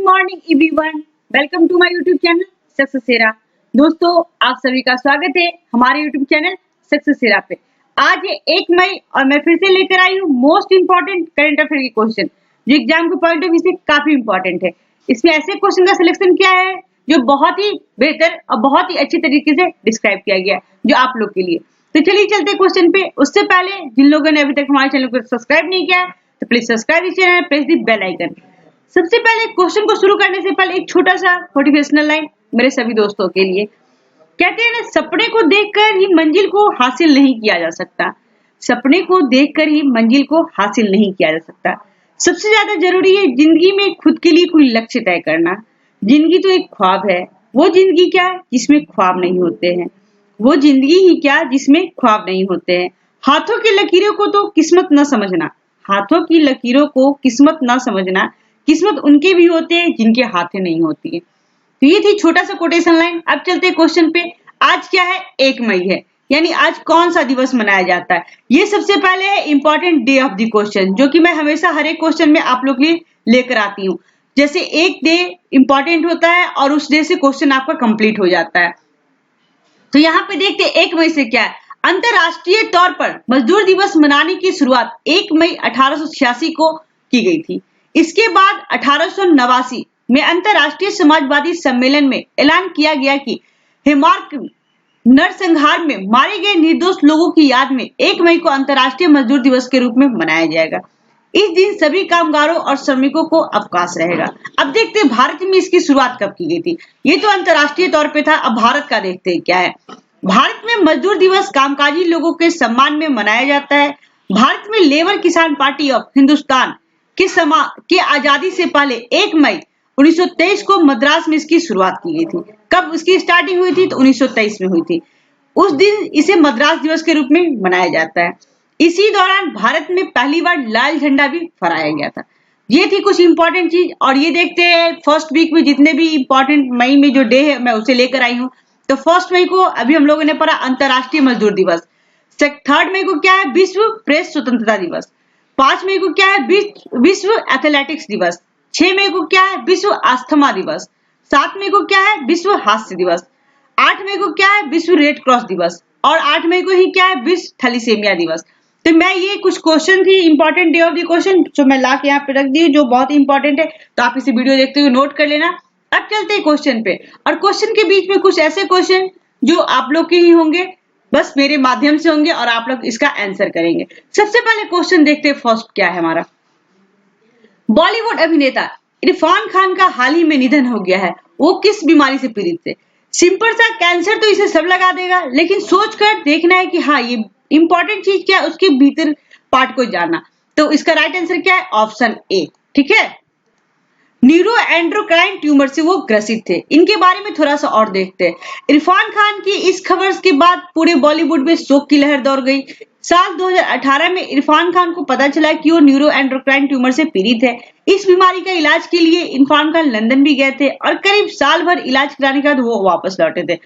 Morning everyone, welcome to my YouTube channel success सेरा। दोस्तों, आप सभी का स्वागत है हमारे यूट्यूब चैनल सक्सेस सेरा पे। आज है 1 मई और मैं फिर से लेकर आई हूँ मोस्ट इंपॉर्टेंट करंट अफेयर के क्वेश्चन, जो एग्जाम के पॉइंट ऑफ व्यू से काफी इंपॉर्टेंट है। इसमें ऐसे क्वेश्चन का सिलेक्शन किया है जो बहुत ही बेहतर और बहुत ही अच्छी तरीके से डिस्क्राइब किया गया है जो आप लोग के लिए। तो चलिए चलते क्वेश्चन पे। उससे पहले जिन लोगों ने अभी तक हमारे चैनल को सब्सक्राइब नहीं किया है तो please subscribe this channel, press the bell icon. सबसे पहले क्वेश्चन को शुरू करने से पहले एक छोटा सा मोटिवेशनल लाइन मेरे सभी दोस्तों के लिए। कहते हैं ना, सपने को देखकर ही मंजिल को हासिल नहीं किया जा सकता। सपने को देखकर ही मंजिल को हासिल नहीं किया जा सकता। सबसे ज्यादा जरूरी है जिंदगी में खुद के लिए कोई लक्ष्य तय करना। जिंदगी तो एक ख्वाब है, वो जिंदगी क्या जिसमें ख्वाब नहीं होते हैं। वो जिंदगी ही क्या जिसमें ख्वाब नहीं होते हैं। हाथों की लकीरों को तो किस्मत न समझना। हाथों की लकीरों को किस्मत न समझना। किस्मत उनके भी होते हैं जिनके हाथें नहीं होती है। तो ये थी छोटा सा कोटेशन लाइन। अब चलते हैं क्वेश्चन पे। आज क्या है? 1 मई है, यानी आज कौन सा दिवस मनाया जाता है? ये सबसे पहले है important day of the question, जो कि मैं हमेशा हर एक क्वेश्चन में आप लोग के लिए लेकर आती हूँ। जैसे एक डे इंपॉर्टेंट होता है और उस डे से क्वेश्चन आपका कंप्लीट हो जाता है। तो यहाँ पे देखते हैं 1 मई से क्या है। अंतरराष्ट्रीय तौर पर मजदूर दिवस मनाने की शुरुआत 1 मई 1886 को की गई थी। इसके बाद 1889 में अंतरराष्ट्रीय समाजवादी सम्मेलन में ऐलान किया गया कि हेमार्क नरसंहार में मारे गए निर्दोष लोगों की याद में 1 मई को अंतरराष्ट्रीय मजदूर दिवस के रूप में मनाया जाएगा। इस दिन सभी कामगारों और श्रमिकों को अवकाश रहेगा। अब देखते हैं भारत में इसकी शुरुआत कब की गई थी। ये तो अंतरराष्ट्रीय तौर पे था, अब भारत का देखते हैं क्या है। भारत में मजदूर दिवस कामकाजी लोगों के सम्मान में मनाया जाता है। भारत में लेबर किसान पार्टी ऑफ हिंदुस्तान के आजादी से पहले 1 मई 1923 को मद्रास में इसकी शुरुआत की गई थी। कब इसकी स्टार्टिंग हुई थी? तो 1923 में हुई थी। उस दिन इसे मद्रास दिवस के रूप में मनाया जाता है। इसी दौरान भारत में पहली बार लाल झंडा भी फहराया गया था। ये थी कुछ इंपॉर्टेंट चीज। और ये देखते हैं फर्स्ट वीक में जितने भी इंपॉर्टेंट मई में जो डे है मैं उसे लेकर आई हूँ। तो 1 मई को अभी हम लोगों ने पढ़ा अंतरराष्ट्रीय मजदूर दिवस। 3 मई को क्या है? विश्व प्रेस स्वतंत्रता दिवस। 5 मई को क्या है? विश्व एथलेटिक्स दिवस। 6 मई को क्या है? विश्व अस्थमा दिवस। 7 मई को क्या है? विश्व हास्य दिवस। 8 मई को क्या है? विश्व रेड क्रॉस दिवस। और 8 मई को ही क्या है? विश्व थैलीसीमिया दिवस। तो मैं ये कुछ क्वेश्चन थी important day of the question जो मैं ला के यहाँ पे रख दी, जो बहुत इंपॉर्टेंट है। तो आप इसे वीडियो देखते हुए नोट कर लेना। अब चलते हैं क्वेश्चन पे। और क्वेश्चन के बीच में कुछ ऐसे क्वेश्चन जो आप लोग के ही होंगे, बस मेरे माध्यम से होंगे और आप लोग इसका आंसर करेंगे। सबसे पहले क्वेश्चन देखते हैं फर्स्ट क्या है हमारा। बॉलीवुड अभिनेता इरफान खान का हाल ही में निधन हो गया है। वो किस बीमारी से पीड़ित थे? सिंपल सा कैंसर तो इसे सब लगा देगा, लेकिन सोचकर देखना है कि हाँ ये इंपॉर्टेंट चीज क्या है, उसके भीतर पार्ट को जानना। तो इसका राइट आंसर क्या है? Option A. ठीक है, न्यूरो एंड्रोक्राइन ट्यूमर से वो ग्रसित थे। इनके बारे में थोड़ा सा और देखते हैं। इरफान खान की इस खबर के बाद पूरे बॉलीवुड में शोक की लहर दौड़ गई। साल 2018 में इरफान खान को पता चला कि वो न्यूरो एंड्रोक्राइन ट्यूमर से पीड़ित है। इस बीमारी का इलाज के लिए इरफान खान लंदन भी गए थे और करीब साल भर इलाज कराने के बाद वो वापस लौटे थे।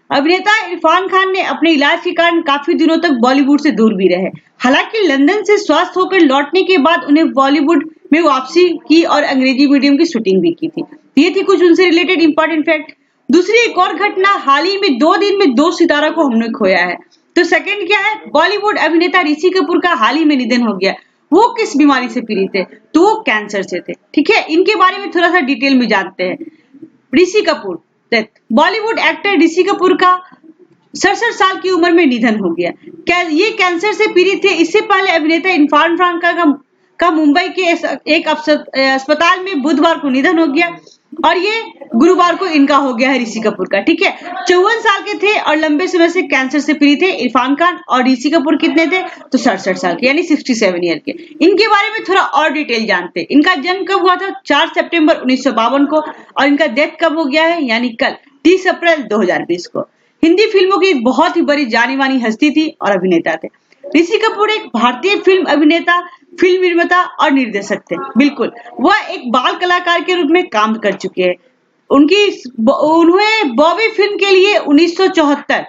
अभिनेता इरफान खान ने अपने इलाज के कारण काफी दिनों तक बॉलीवुड से दूर भी रहे। हालांकि लंदन से स्वस्थ होकर लौटने के बाद उन्हें बॉलीवुड में वापसी की और अंग्रेजी मीडियम की शूटिंग भी की थी। ये थी कुछ उनसे रिलेटेड इंपॉर्टेंट फैक्ट। दूसरी एक और घटना, हाल ही में 2 दिन में 2 सितारा को हमने खोया है। तो सेकंड क्या है? बॉलीवुड अभिनेता ऋषि कपूर का हाल ही में निधन हो गया। वो किस बीमारी से पीड़ित थे? तो वो कैंसर से थे। ठीक है, इनके बारे में थोड़ा सा डिटेल में जानते हैं। ऋषि कपूर, बॉलीवुड एक्टर ऋषि कपूर का 67 साल की उम्र में निधन हो गया। ये कैंसर से पीड़ित थे। इससे पहले अभिनेता इरफान खान का मुंबई के एक अस्पताल में बुधवार को निधन हो गया और ये गुरुवार को इनका हो गया है ऋषि कपूर का। ठीक है, 54 साल के थे और लंबे समय से कैंसर से पीड़ित थे इरफान खान। और ऋषि कपूर कितने थे? तो 67 साल के, यानी 67 ईयर के। इनके बारे में थोड़ा और डिटेल जानते हैं। इनका जन्म कब हुआ था? 4 सितंबर 1952 को। और इनका डेथ कब हो गया है? यानी कल 30 अप्रैल 2020 को। हिंदी फिल्मों की बहुत ही बड़ी जानी मानी हस्ती थी और अभिनेता थे। ऋषि कपूर एक भारतीय फिल्म अभिनेता, फिल्म निर्माता और निर्देशक थे। बिल्कुल, वह एक बाल कलाकार के रूप में काम कर चुके हैं। उन्होंने बॉबी फिल्म के लिए 1974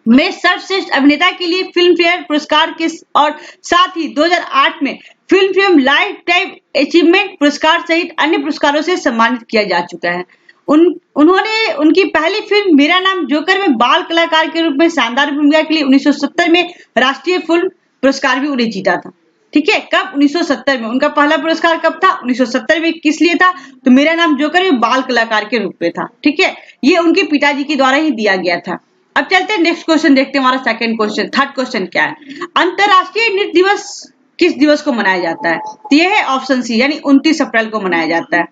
में सर्वश्रेष्ठ अभिनेता के लिए फिल्म फेयर पुरस्कार के और साथ ही 2008 में film fame life time achievement पुरस्कार सहित अन्य पुरस्कारों से सम्मानित किया जा चुका है। उन्होंने उनकी पहली फिल्म मेरा नाम जोकर में बाल कलाकार के रूप में शानदार भूमिका के लिए 1970 में राष्ट्रीय फिल्म पुरस्कार भी उन्हें जीता था। ठीक है, कब? 1970 में। उनका पहला पुरस्कार कब था? 1970 में। किस लिए था? तो मेरा नाम जोकर में बाल कलाकार के रूप में था। ठीक है, ये उनके पिताजी के द्वारा ही दिया गया था। अब चलते हैं नेक्स्ट क्वेश्चन देखते हैं। हमारा सेकंड क्वेश्चन, थर्ड क्वेश्चन क्या है? अंतरराष्ट्रीय नृत्य दिवस किस दिवस को मनाया जाता है? तो यह है ऑप्शन सी, यानी 29 अप्रैल को मनाया जाता है।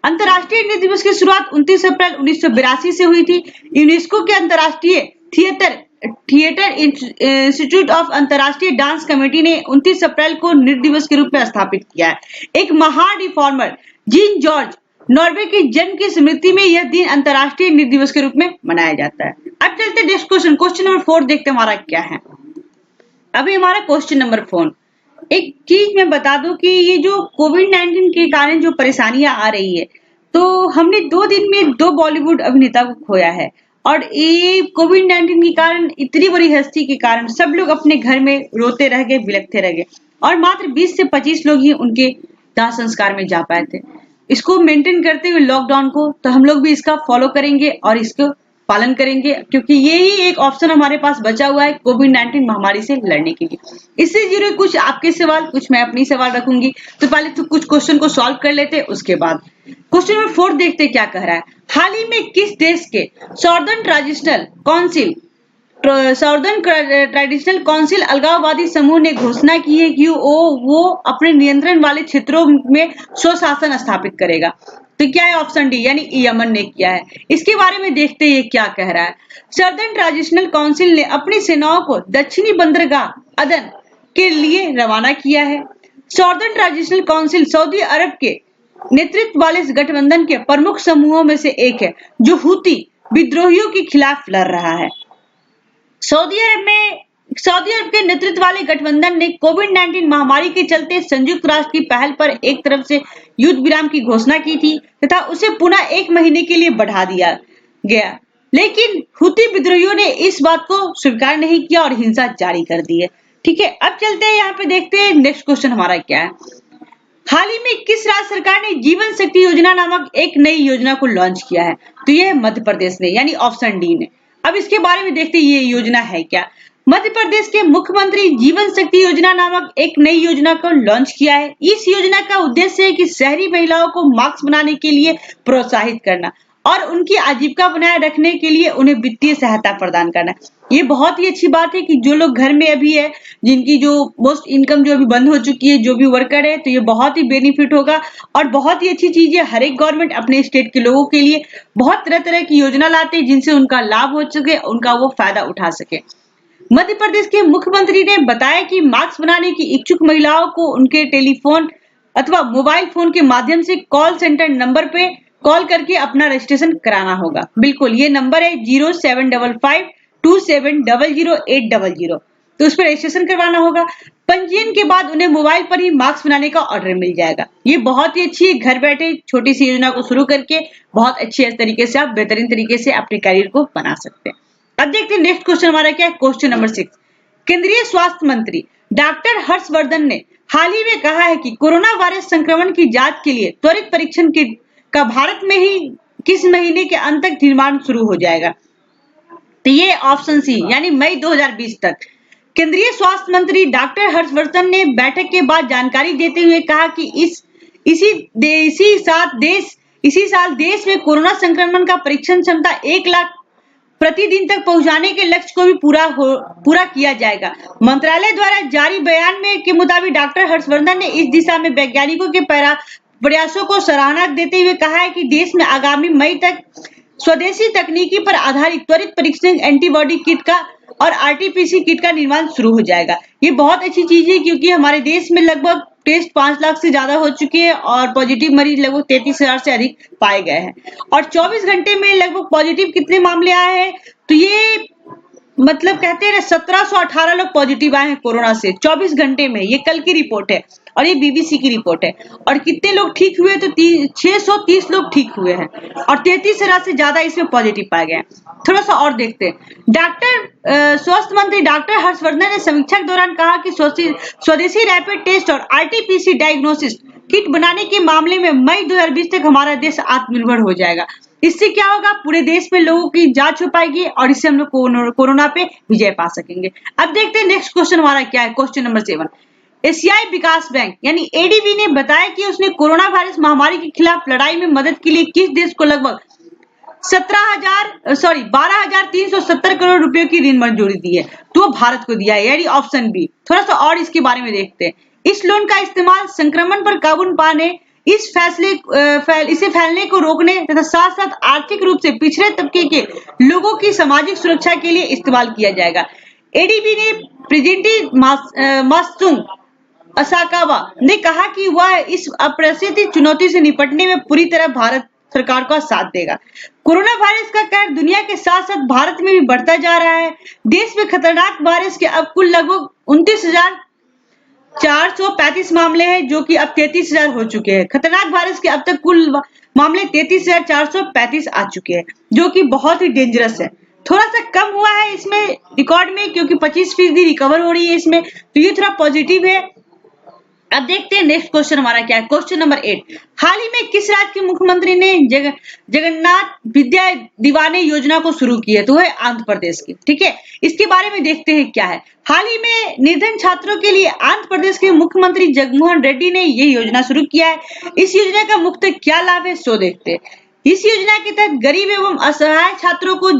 अंतरराष्ट्रीय नृत्य दिवस की शुरुआत 29 अप्रैल 1982 से हुई थी। यूनेस्को के अंतरराष्ट्रीय थिएटर इंस्टीट्यूट ऑफ अंतरराष्ट्रीय डांस कमेटी ने 29 अप्रैल को नृत्य दिवस के रूप में स्थापित किया है। एक महान रिफॉर्मर जीन जॉर्ज नॉर्वे के जन्म की स्मृति में यह दिन अंतरराष्ट्रीय नृत्य दिवस के रूप में मनाया जाता है। अब चलते नेक्स्ट क्वेश्चन, क्वेश्चन नंबर 4 देखते हैं हमारा क्या है। अभी हमारा क्वेश्चन नंबर 4, एक चीज मैं बता दूं कि ये जो कोविड-19 के कारण जो परेशानियां आ रही है, तो हमने 2 दिन में 2 बॉलीवुड अभिनेता को खोया है। और ये कोविड-19 के कारण, इतनी बड़ी हस्ती के कारण सब लोग अपने घर में रोते रह गए, बिलखते रह गए और मात्र 20 से 25 लोग ही उनके दाह संस्कार में जा पाए थे। इसको मेंटेन करते हुए लॉकडाउन को, तो हम लोग भी इसका फॉलो करेंगे और इसको पालन करेंगे, क्योंकि ये ही एक ऑप्शन हमारे पास बचा हुआ है कोविड-19 महामारी से लड़ने के लिए। इससे जुड़े कुछ आपके सवाल, कुछ मैं अपनी सवाल रखूंगी। तो पहले तो कुछ क्वेश्चन को सॉल्व कर लेते हैं, उसके बाद क्वेश्चन नंबर 4 देखते क्या कह रहा है। हाल ही में किस देश के साउदर्न ट्रेडिशनल काउंसिल अलगाववादी समूह ने घोषणा की है कि वो अपने नियंत्रण वाले क्षेत्रों में स्वशासन स्थापित करेगा? तो क्या है? ऑप्शन डी, यानी यमन ने किया है। इसके बारे में देखते हैं ये क्या कह रहा है। साउदर्न ट्रेडिशनल काउंसिल ने अपनी सेनाओं को दक्षिणी बंदरगाह अदन के लिए रवाना किया है। साउदर्न ट्रेडिशनल काउंसिल सऊदी अरब के नेतृत्व वाले गठबंधन के प्रमुख समूहों में से एक है, जो हुती विद्रोहियों के खिलाफ लड़ रहा है। सऊदी अरब के नेतृत्व वाले गठबंधन ने कोविड-19 महामारी के चलते संयुक्त राष्ट्र की पहल पर एक तरफ से युद्ध विराम की घोषणा की थी तथा उसे पुनः 1 महीने के लिए बढ़ा दिया गया, लेकिन हुती विद्रोहियों ने इस बात को स्वीकार नहीं किया और हिंसा जारी कर दी है। ठीक है, अब चलते हैं यहाँ पे देखते हैं नेक्स्ट क्वेश्चन हमारा क्या है। हाल ही में किस राज्य सरकार ने जीवन शक्ति योजना नामक एक नई योजना को लॉन्च किया है? तो यह है मध्य प्रदेश ने, यानी ऑप्शन डी ने। अब इसके बारे में देखते हैं ये योजना है क्या। मध्य प्रदेश के मुख्यमंत्री जीवन शक्ति योजना नामक एक नई योजना को लॉन्च किया है। इस योजना का उद्देश्य है कि शहरी महिलाओं को मास्क बनाने के लिए प्रोत्साहित करना और उनकी आजीविका बनाए रखने के लिए उन्हें वित्तीय सहायता प्रदान करना। ये बहुत ही अच्छी बात है कि जो लोग घर में अभी है, जिनकी जो मोस्ट इनकम जो अभी बंद हो चुकी है, जो भी वर्कर है, तो ये बहुत ही बेनिफिट होगा और बहुत ही अच्छी चीज है। हर एक गवर्नमेंट अपने स्टेट के लोगों के लिए बहुत तरह तरह की योजना लाते हैं, जिनसे उनका लाभ हो सके, उनका वो फायदा उठा सके। मध्य प्रदेश के मुख्यमंत्री ने बताया कि मास्क बनाने की इच्छुक महिलाओं को उनके टेलीफोन अथवा मोबाइल फोन के माध्यम से कॉल सेंटर नंबर पे कॉल करके अपना रजिस्ट्रेशन कराना होगा। बिल्कुल, ये नंबर है 075527000800, तो उस पर रजिस्ट्रेशन करवाना होगा। पंजीयन के बाद उन्हें मोबाइल पर ही मास्क बनाने का ऑर्डर मिल जाएगा। ये बहुत ही अच्छी है, घर बैठे छोटी सी योजना को शुरू करके बहुत अच्छे तरीके से आप बेहतरीन तरीके से अपने करियर को बना सकते हैं। अब देखते हैं नेक्स्ट क्वेश्चन हमारा क्या है। क्वेश्चन नंबर 6, केंद्रीय स्वास्थ्य मंत्री डॉक्टर हर्षवर्धन ने हाल ही में कहा है कि कोरोना वायरस संक्रमण की जांच के लिए त्वरित परीक्षण किट का भारत में ही किस महीने के अंत तक निर्माण शुरू हो जाएगा? तो ये ऑप्शन सी, यानी मई 2020 तक। केंद्रीय स्वास्थ्य मंत्री डॉक्टर हर्षवर्धन ने बैठक के बाद जानकारी देते हुए कहा कि इसी साल देश में कोरोना संक्रमण का परीक्षण क्षमता 1 लाख प्रतिदिन तक पहुंचाने के लक्ष्य को भी पूरा किया जाएगा। मंत्रालय द्वारा जारी बयान में के मुताबिक डॉक्टर हर्षवर्धन ने इस दिशा में वैज्ञानिकों के प्रयासों को सराहना देते हुए कहा है कि देश में आगामी मई तक स्वदेशी तकनीकी पर आधारित त्वरित परीक्षण एंटीबॉडी किट का और आरटीपीसी किट का निर्माण शुरू हो जाएगा। ये बहुत अच्छी चीज है, क्योंकि हमारे देश में लगभग टेस्ट 5 लाख से ज्यादा हो चुके हैं और पॉजिटिव मरीज लगभग 33,000 से अधिक पाए गए हैं। और 24 घंटे में लगभग पॉजिटिव कितने मामले आए हैं? तो ये मतलब कहते हैं 1718 लोग पॉजिटिव आए हैं कोरोना से 24 घंटे में। ये कल की रिपोर्ट है और ये बीबीसी की रिपोर्ट है। और कितने लोग ठीक हुए तो 630 लोग ठीक हुए हैं और 33,000 से ज्यादा इसमें पॉजिटिव पाए गए हैं। थोड़ा सा और देखते हैं। स्वास्थ्य मंत्री डॉक्टर हर्षवर्धन ने समीक्षा के दौरान कहा कि स्वदेशी रैपिड टेस्ट और आरटी-पीसी डायग्नोसिस किट बनाने के मामले में मई 2020 तक हमारा देश आत्मनिर्भर हो जाएगा। इससे क्या होगा, पूरे देश में लोगों की जांच हो पाएगी और इससे हम लोग कोरोना पे विजय पा सकेंगे। अब देखते हैं नेक्स्ट क्वेश्चन हमारा क्या है। क्वेश्चन नंबर 7, एशियाई विकास बैंक यानी एडीबी ने बताया कि उसने कोरोना वायरस महामारी के खिलाफ लड़ाई में मदद के लिए किस देश को लगभग 12,370 करोड़ रुपए की ऋण मंजूरी दी है। तो भारत को दिया है, यानी ऑप्शन बी। थोड़ा सा और इसके बारे में देखते हैं। इस लोन का इस्तेमाल संक्रमण पर काबू पाने, इसे फैलने को रोकने तथा साथ साथ आर्थिक रूप से पिछड़े तबके के लोगों की सामाजिक सुरक्षा के लिए इस्तेमाल किया जाएगा। एडीबी ने प्रेसिडेंट मात्सुंग असाकावा ने कहा कि वह इस अप्रत्याशित चुनौती से निपटने में पूरी तरह भारत सरकार का साथ देगा। कोरोना वायरस का कहर दुनिया के साथ साथ भारत में भी बढ़ता जा रहा है। देश में खतरनाक वायरस के अब कुल लगभग 29,435 मामले हैं, जो कि अब 33,000 हो चुके हैं। खतरनाक वायरस के अब तक कुल मामले 33,435 आ चुके हैं, जो कि बहुत ही डेंजरस है। थोड़ा सा कम हुआ है इसमें रिकॉर्ड में, क्योंकि 25% रिकवर हो रही है इसमें, तो ये थोड़ा पॉजिटिव है। अब देखते हैं नेक्स्ट क्वेश्चन हमारा क्या है। क्वेश्चन नंबर 8, हाल ही में किस राज्य के मुख्यमंत्री ने जगन्नाथ विद्या दीवाने योजना को शुरू की है? तो है आंध्र प्रदेश की। ठीक है, इसके बारे में देखते हैं क्या है। हाल ही में निर्धन छात्रों के लिए आंध्र प्रदेश के मुख्यमंत्री जगनमोहन रेड्डी ने ये योजना शुरू किया है। इस योजना का मुख्य क्या लाभ है, सो देखते हैं। इस योजना के तहत गरीब एवं असहाय छात्रों को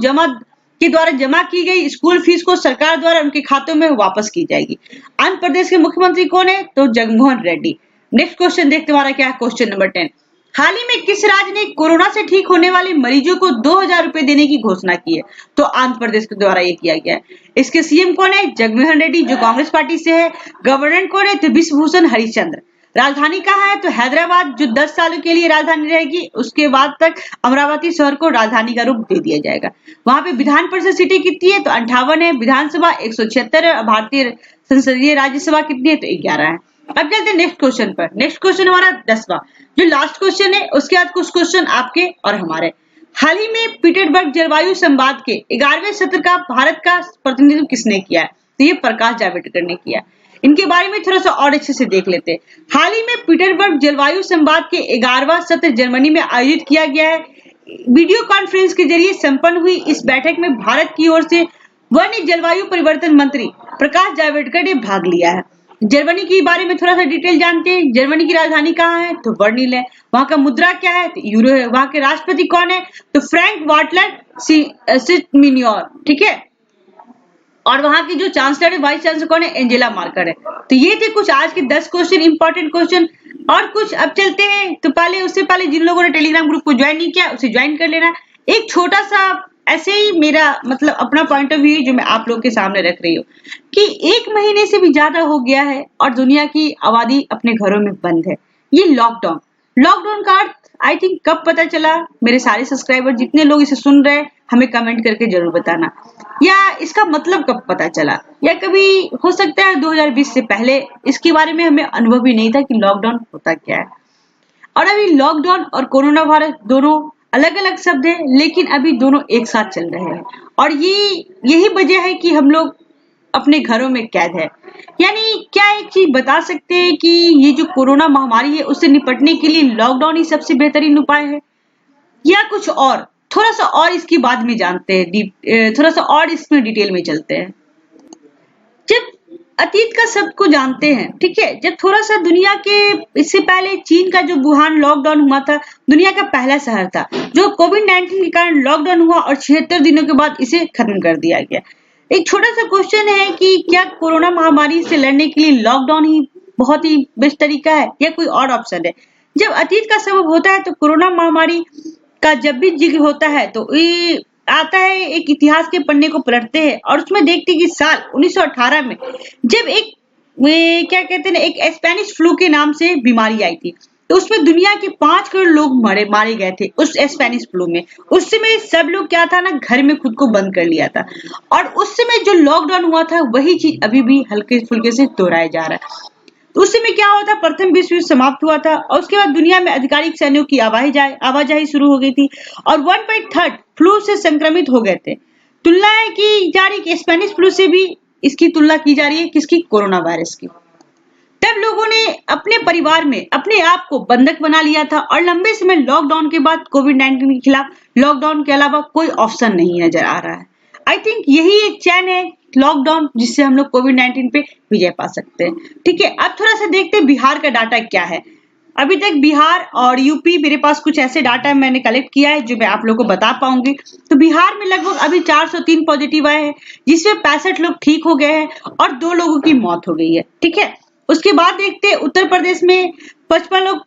द्वारा जमा की गई स्कूल फीस को सरकार द्वारा उनके खातों में वापस की जाएगी। आंध्र प्रदेश के मुख्यमंत्री कौन है? तो जगनमोहन रेड्डी। नेक्स्ट क्वेश्चन देखते हमारा क्या है। क्वेश्चन नंबर 10, हाल ही में किस राज्य ने कोरोना से ठीक होने वाले मरीजों को 2,000 रुपए देने की घोषणा की है? तो आंध्र प्रदेश के द्वारा ये किया गया है। इसके सीएम कौन है? जगनमोहन रेड्डी, जो कांग्रेस पार्टी से है। गवर्नर कौन है? तो विश्वभूषण हरिचंद्र। राजधानी कहाँ है? तो हैदराबाद, जो 10 सालों के लिए राजधानी रहेगी। उसके बाद तक अमरावती शहर को राजधानी का रूप दे दिया जाएगा। वहां पे विधान परिषद सीटें कितनी है? तो 58 है। विधानसभा 176 है। भारतीय संसदीय राज्यसभा कितनी है? तो 11 है। अब चलते हैं नेक्स्ट क्वेश्चन पर। नेक्स्ट क्वेश्चन हमारा 10वां, जो लास्ट क्वेश्चन है। उसके बाद कुछ क्वेश्चन आपके और हमारे। हाल ही में पीटर्सबर्ग जलवायु संवाद के 11वें सत्र का भारत का प्रतिनिधित्व किसने किया है? तो ये प्रकाश जावड़ेकर ने किया। इनके बारे में थोड़ा सा और अच्छे से देख लेते हैं। हाल ही में पीटर्सबर्ग जलवायु संवाद के 11वां सत्र जर्मनी में आयोजित किया गया है। वीडियो कॉन्फ्रेंस के जरिए संपन्न हुई इस बैठक में भारत की ओर से वन जलवायु परिवर्तन मंत्री प्रकाश जावड़ेकर ने भाग लिया है। जर्मनी के बारे में थोड़ा सा डिटेल जानते हैं। जर्मनी की राजधानी कहाँ है? तो बर्लिन है। वहां का मुद्रा क्या है? तो यूरो है। वहां के राष्ट्रपति कौन है? तो फ्रैंक वाल्टर स्टाइनमायर। ठीक है, और वहां की जो चांसलर है, वाइस चांसलर कौन है? एंजेला मर्केल है। तो ये थे कुछ आज के 10 क्वेश्चन, इंपॉर्टेंट क्वेश्चन। और कुछ अब चलते हैं। तो उससे पहले जिन लोगों ने टेलीग्राम ग्रुप को ज्वाइन नहीं किया, उसे ज्वाइन कर लेना। एक छोटा सा ऐसे ही मेरा मतलब अपना पॉइंट ऑफ व्यू जो मैं आप लोग के सामने रख रही हूँ कि 1 महीने से भी ज्यादा हो गया है और दुनिया की आबादी अपने घरों में बंद है। ये लॉकडाउन का अर्थ आई थिंक कब पता चला? मेरे सारे सब्सक्राइबर जितने लोग इसे सुन रहे हैं, हमें कमेंट करके जरूर बताना। या इसका मतलब कब पता चला, या कभी हो सकता है 2020 से पहले इसके बारे में हमें अनुभव ही नहीं था कि लॉकडाउन होता क्या है। और अभी लॉकडाउन और कोरोना वायरस दोनों अलग अलग शब्द है, लेकिन अभी दोनों एक साथ चल रहे हैं। और यही वजह है कि हम लोग अपने घरों में कैद है। यानी क्या एक चीज बता सकते हैं कि ये जो कोरोना महामारी है उससे निपटने के लिए लॉकडाउन ही सबसे बेहतरीन उपाय है, या कुछ और? थोड़ा सा और इसकी बाद में जानते हैं, थोड़ा सा और इसमें डिटेल में चलते हैं। जब अतीत का सब को जानते हैं, ठीक है, जब थोड़ा सा दुनिया के इससे पहले चीन का जो वुहान लॉकडाउन हुआ था, दुनिया का पहला शहर था जो कोविड-19 के कारण लॉकडाउन हुआ और 76 दिनों के बाद इसे खत्म कर दिया गया। एक छोटा सा क्वेश्चन है कि क्या कोरोना महामारी से लड़ने के लिए लॉकडाउन ही बहुत ही बेस्ट तरीका है या कोई और ऑप्शन है? जब अतीत का सबब होता है तो कोरोना महामारी का जब भी जिक्र होता है तो ये आता है, एक इतिहास के पन्ने को पलटते हैं और उसमें देखते हैं कि साल 1918 में जब एक क्या कहते हैं एक स्पेनिश फ्लू के नाम से बीमारी आई थी। तो उसमें दुनिया के 5 करोड़ लोग मारे गए थे उस स्पेनिश फ्लू में। उस समय सब लोग क्या था ना, घर में खुद को बंद कर लिया था, और उस समय जो लॉकडाउन हुआ था वही चीज अभी भी हल्के फुल्के से दोहराया जा रहा है। तो उस समय क्या हुआ था, प्रथम विश्व युद्ध समाप्त हुआ था और उसके बाद दुनिया में आधिकारिक सैन्यों की आवाजाही शुरू हो गई थी और 1/3 फ्लू से संक्रमित हो गए थे। तुलना की जा रही है स्पेनिश फ्लू से भी, इसकी तुलना की जा रही है किसकी, कोरोना वायरस की। तब लोगों ने अपने परिवार में अपने आप को बंधक बना लिया था और लंबे समय लॉकडाउन के बाद कोविड-19 के खिलाफ लॉकडाउन के अलावा कोई ऑप्शन नहीं नजर आ रहा है। आई थिंक यही एक चैन है लॉकडाउन, जिससे हम लोग कोविड-19 पे विजय पा सकते हैं। ठीक है, अब थोड़ा सा देखते हैं बिहार का डाटा क्या है। अभी तक बिहार और यूपी, मेरे पास कुछ ऐसे डाटा मैंने कलेक्ट किया है जो मैं आप लोगों को बता पाऊंगी। तो बिहार में लगभग अभी 403 पॉजिटिव आए हैं, जिसमें 65 लोग ठीक हो गए हैं और 2 लोगों की मौत हो गई है। ठीक है, उसके बाद देखते हैं उत्तर प्रदेश में 55 लोग,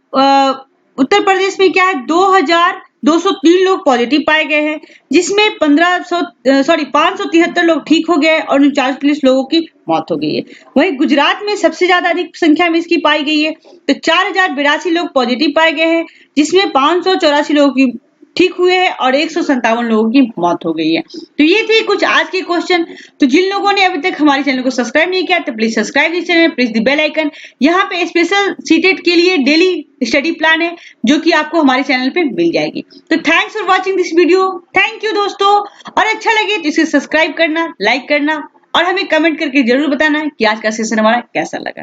उत्तर प्रदेश में क्या है 2203 लोग पॉजिटिव पाए गए हैं, जिसमें 573 लोग ठीक हो गए और 39 लोगों की मौत हो गई है। वहीं गुजरात में सबसे ज्यादा अधिक संख्या में इसकी पाई गई है, तो 4082 लोग पॉजिटिव पाए गए हैं, जिसमें 584 लोगों की ठीक हुए हैं और 157 लोगों की मौत हो गई है। तो ये थे कुछ आज के क्वेश्चन। तो जिन लोगों ने अभी तक हमारे चैनल को सब्सक्राइब नहीं किया तो please subscribe this channel, press the bell icon. यहाँ पे स्पेशल सीटेट के लिए डेली स्टडी प्लान है जो कि आपको हमारे चैनल पे मिल जाएगी। तो thanks for watching this video, thank you दोस्तों। और अच्छा लगे तो इसे सब्सक्राइब करना, लाइक करना और हमें कमेंट करके जरूर बताना कि आज का सेशन हमारा कैसा लगा।